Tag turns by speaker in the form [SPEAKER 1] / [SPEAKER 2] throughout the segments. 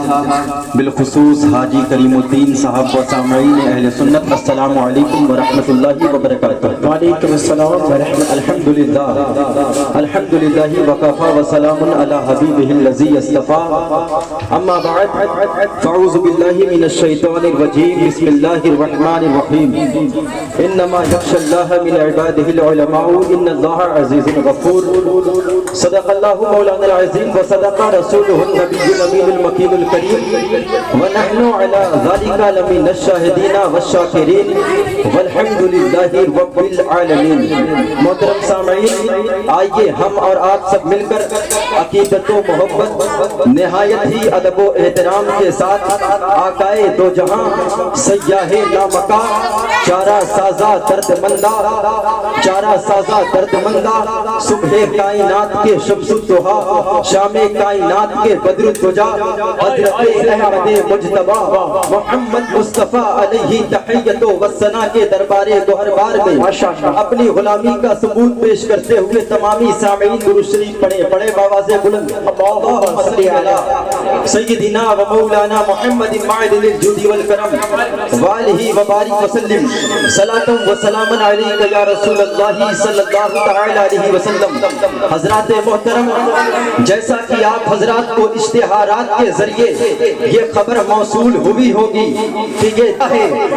[SPEAKER 1] بالخصوص حاجی کریم الدین صاحب و سامعین اہل سنت، السلام علیکم ورحمۃ اللہ وبرکاتہ۔
[SPEAKER 2] وعلیکم السلام ورحمۃ
[SPEAKER 1] الحمدللہ الحمدللہ وکفی وسلام علی حبیبہ الذی اصطفیٰ، اما بعد فاعوذ باللہ من الشیطان الرجیم، بسم اللہ الرحمن الرحیم، انما یخشی اللہ من عبادہ العلماء ان اللہ عزیز غفور۔ صدق اللہ مولانا العظیم وصدق رسولہ النبی الامین المکین الکریم، ونحن علی ذلک لمن الشاہدین والشاکرین والحمد للہ رب العالمین۔ محترم سامعین، آئیے ہم اور آپ سب مل کر عقیدت و محبت نہایت ہی ادب و احترام کے ساتھ آقائے دو جہاں سیاہ لامکا چارہ سازہ درد مندہ صبح کائنات کے شمس الضحیٰ شام کائنات کے بدر الدجا حضرت احمد مجتبی محمد مصطفیٰ علیہ تحیت و ثنا کے دربار گوہربار میں اپنی غلامی کا ثبوت پیش کرتے ہوئے تمامی سامعین درود شریف پڑھے بآواز بلند، اللہم صلی علی سیدنا و مولانا محمد معدن الجود والکرم وآلہ وبارک وسلم، صلاۃ و سلام علیک یا رسول اللہ صلی اللہ تعالی علیہ وسلم۔ حضرات محترم، جیسا کہ آپ حضرات کو اشتہارات کے ذریعے یہ خبر موصول ہوئی ہوگی کہ یہ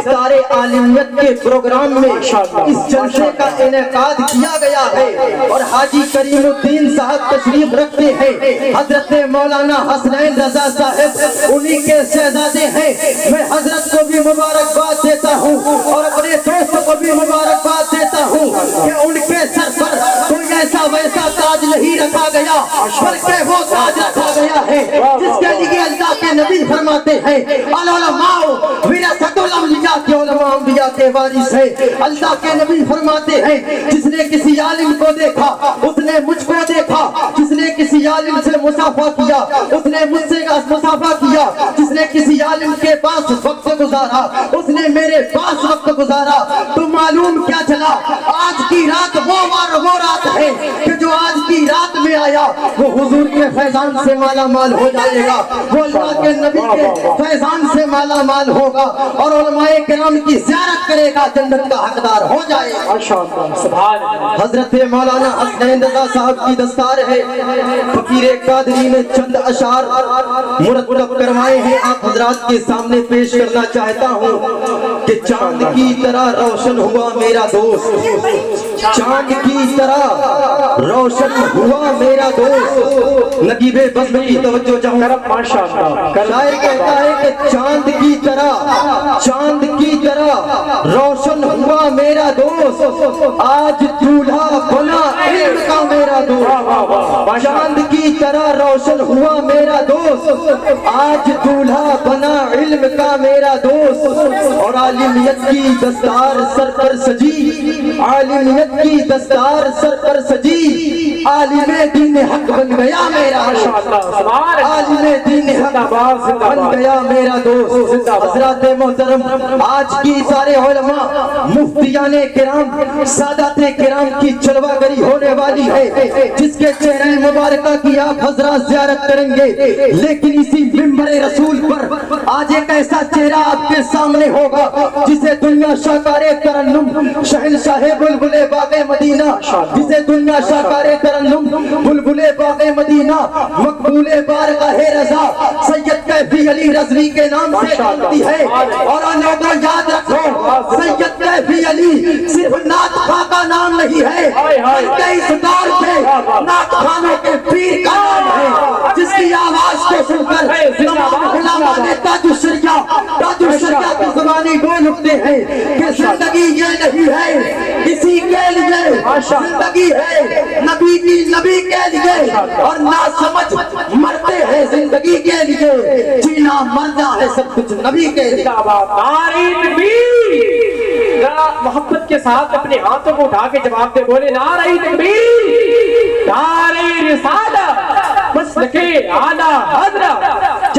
[SPEAKER 1] سارے عالمیت کے پروگرام میں اس جلسے کا انعقاد کیا گیا ہے اور حاجی کریم الدین صاحب تشریف رکھتے ہیں، حضرت مولانا حسنین رضا صاحب انہی کے شہزادے ہیں۔ میں حضرت کو بھی مبارکباد دیتا ہوں اور اپنے دوست کو بھی مبارکباد دیتا ہوں کہ ان کے سر پر کوئی ایسا ویسا تاج نہیں رکھا گیا، بلکہ وہ تاج رکھا گیا ہے جس کے لیے اللہ کے نبی فرماتے ہیں العلماء ورثۃ الانبیاء، کے علماء انبیاء کے وارث ہیں۔ اللہ کے نبی فرماتے ہیں جس نے کسی عالم کو دیکھا اس نے مجھ کو دیکھا، جس نے کسی عالم سے مصافحہ کیا اس نے مجھ سے مصافحہ کیا، جس نے کسی عالم کے پاس وقت گزارا اس نے میرے پاس وقت گزارا۔ تو معلوم کیا چلا، آج کی رات وہ رات ہے کہ جو آج کی رات میں آیا وہ حضور کے فیضان سے مالا مال ہو جائے گا، وہ اللہ کے نبی کے فیضان سے مالا مال ہوگا اور علماء کرام کی زیارت کرے گا، جنت کا حقدار ہو جائے گا۔ حضرت مولانا حسنین رضا صاحب کی دستار ہے، فقیر قادری نے چند اشعار مرتب کروائے ہیں، آپ حضرات کے سامنے پیش کرنا چاہتا ہوں کہ چاند کی طرح روشن ہوا میرا دوست، چاند کی طرح روشن ہوا میرا دوست۔ نگیب بزم کی توجہ چاہوں، شاعر کہتا ہے کہ چاند کی طرح روشن ہوا میرا دوست، آج دولہا بنا علم کا میرا دوست۔ چاند کی طرح روشن ہوا میرا دوست، آج دولہا بنا علم کا میرا دوست۔ اور عالمیت کی دستار سر پر سجی، عالمیت کی دستار سر پر سجی، عالم دین حق بن گیا میرا دوست، عالم دین حق بن گیا میرا دوست۔ حضرات محترم، آج کی سارے علماء، مفتیان کرام، سادات کرام کی جلوہ گری ہونے والی ہے جس کے چہرے مبارکہ کی آپ حضرات زیارت کریں گے، لیکن اسی منبر رسول پر آج ایک ایسا چہرہ آپ کے سامنے ہوگا جسے دنیا شاکار ترنم شہنشاہ بلبل باغ مدینہ، جسے دنیا شاکار ترنم بلبل باغ مدینہ مقبول بارگاہ رضا سید کیفی علی رضوی کے نام سے جانتی ہے۔ اور لوگوں یاد رکھو، سید کیفی علی صرف نعت خواہ کا نام نہیں ہے، بلکہ اس دور کے نعت خوانوں کے پیر کا نام ہے، جس کی آواز کو سن کر تمام علماء نے تاج الشریعہ کی زبانی بول اٹھتے ہیں کہ زندگی یہ نہیں ہے کسی کے لیے، زندگی ہے نبی کے لیے، اور نہ سمجھ مرتے ہیں زندگی کے لیے، جینا مرنا ہے سب کچھ نبی کے لیے۔
[SPEAKER 2] محبت کے ساتھ اپنے ہاتھوں کو اٹھا کے جواب دے، بولے نعرہ تکبیر، نعرہ رسالت، مسلک اعلیٰ حضرت،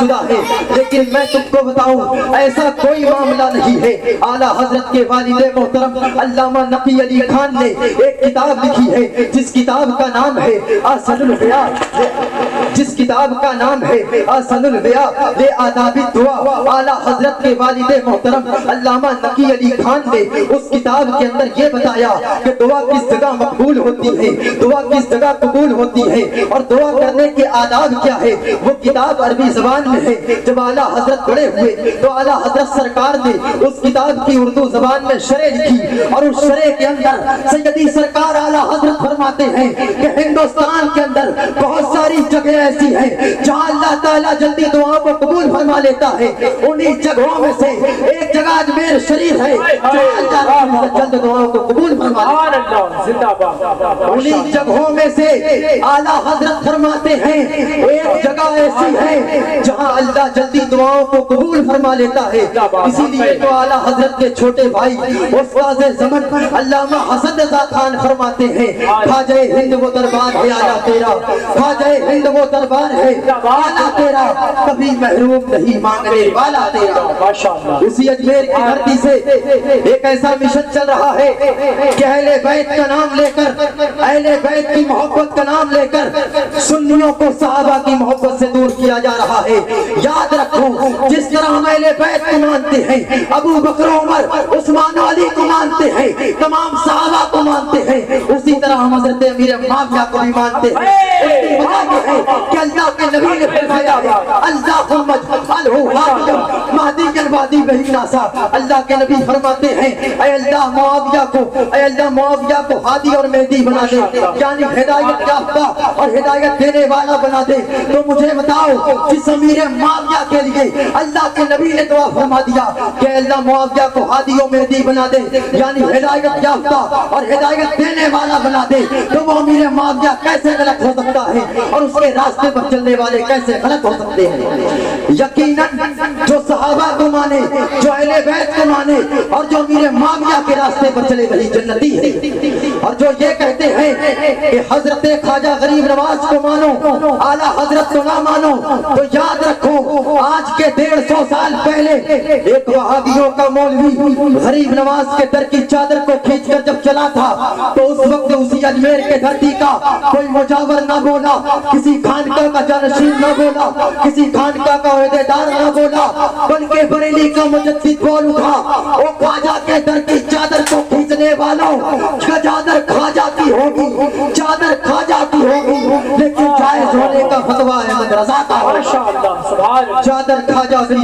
[SPEAKER 1] جدا ہے، لیکن میں تم کو بتاؤں ایسا کوئی معاملہ نہیں ہے۔ اعلیٰ حضرت کے والد محترم علامہ نقی علی خان نے ایک کتاب لکھی ہے جس کتاب کا نام ہے احسن البیاں، جس کتاب کا نام ہے احسن البیاں لے آداب الدعا۔ اعلیٰ حضرت کے والد محترم علامہ نقی علی خان نے اس کتاب کے اندر یہ بتایا کہ دعا کس جگہ مقبول ہوتی ہے، دعا کس جگہ قبول ہوتی ہے اور دعا کرنے کے آداب کیا ہے۔ وہ کتاب عربی زبان میں ہے۔ جب اعلیٰ حضرت بڑے ہوئے تو اعلیٰ حضرت سرکار نے اس کتاب کی اردو زبان میں شرح لکھی، اور اس شرح کے اندر سیدی سرکار اعلیٰ حضرت فرماتے ہیں کہ ہندوستان کے اندر بہت ساری جگہیں ایسی ہیں جہاں اللہ تعالیٰ جلدی دعاؤں کو قبول فرما لیتا ہے۔ انہی جگہوں میں سے ایک جگہ اجمیر شریف ہے جو اللہ جلد دعاؤں کو قبول فرما لیتا ہے۔ انہی جگہوں میں سے اعلیٰ حضرت فرماتے ہیں ایک جگہ ایسی ہے جہاں اللہ جلدی دعاؤں کو قبول فرما لیتا ہے۔ اسی لیے تو اعلیٰ حضرت کے چھوٹے بھائی استاد زمن علامہ حسن رضا خان فرماتے ہیں خواجہ ہند وہ دربار ہے اعلیٰ تیرا، خواجہ ہند وہ دربار ہے اعلیٰ تیرا، کبھی محروم نہیں مانگنے والا تیرا۔ اسی اجمیر کی دھرتی سے ایک ایسا مشن چل رہا ہے کہ اہل بیت کا نام لے کر، اہل بیت کی محبت کا نام لے کر سنیوں کو صحابہ کی محبت سے دور کیا جا رہا ہے۔ یاد رکھو جس طرح ہم اہل بیت کو مانتے ہیں، ابو بکر عمر عثمان علی کو مانتے ہیں، تمام صحابہ کو مانتے ہیں، اسی طرح ہم حضرت امیر معاویہ کو بھی مانتے ہیں۔ اس کی وجہ یہ ہے کہ اللہ کے نبی نے فرمایا ہے اللہم اجعلہ ہادیا مہدیا وادی بہی ناسا۔ اللہ کے نبی فرماتے ہیں اے اللہ معاویہ کو، اے اللہ معاویہ کو ہادی اور مہدی بنا دے، یعنی ہدایت یافتہ اور ہدایت دینے والا بنا دے۔ تو مجھے بتاؤ جس امیر معاویہ کے لیے اللہ کے نبی نے دعا فرما دیا کہ اللہ معاویہ کو ہادی و مہدی بنا دے، یعنی ہدایت یافتہ اور ہدایت دینے والا بنا دے، تو وہ امیر معاویہ کیسے غلط ہو سکتا ہے اور اس کے راستے پر چلنے والے کیسے غلط ہو سکتے ہیں؟ یقیناً جو صحابہ کو مانے، جو اہل بیت کو مانے اور جو امیر معاویہ کے راستے پر چلے وہی جنتی ہے۔ اور جو یہ کہتے ہیں کہ حضرت خواجہ غریب نواز کو مانو اعلیٰ حضرت کو نہ مانو، تو یاد رکھو آج کے 150 سال پہلے ایک وہابیوں کا مولوی غریب نواز کے در کی چادر کو کھینچ کر جب چلا تھا تو اس وقت اسی اجمیر کے دھرتی کا کوئی مجاور نہ بولا، کسی خانقاہ کا جانشین نہ بولا، کسی خانقاہ کا عہدیدار نہ بولا، بلکہ بریلی کا مجدد بول اٹھا وہ خواجہ کے در کی چادر کو کھینچنے والوں چادر خواجہ کی ہوگی، چادر خواجہ کی ہوگی، لیکن جائز ہونے کا فتویٰ احمد رضا کا ہوگا۔ چادر خواجہ کی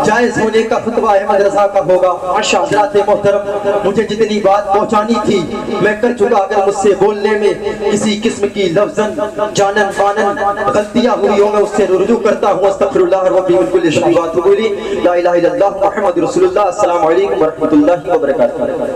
[SPEAKER 1] جائز ہونے کا فتویٰ احمد رضا کا ہوگا۔ حضرات محترم مجھے جتنی بات پہنچانی تھی میں کر چکا، اگر مجھ سے بولنے میں کسی قسم کی لفظاً جانن فانن غلطیاں ہوئی ہوں میں اس سے رجوع کرتا ہوں۔ استغفر اللہ ربی من کل ذنب واتوب الیہ، لا الہ الا اللہ محمد رسول اللہ۔ السلام علیکم ورحمۃ اللہ وبرکاتہ۔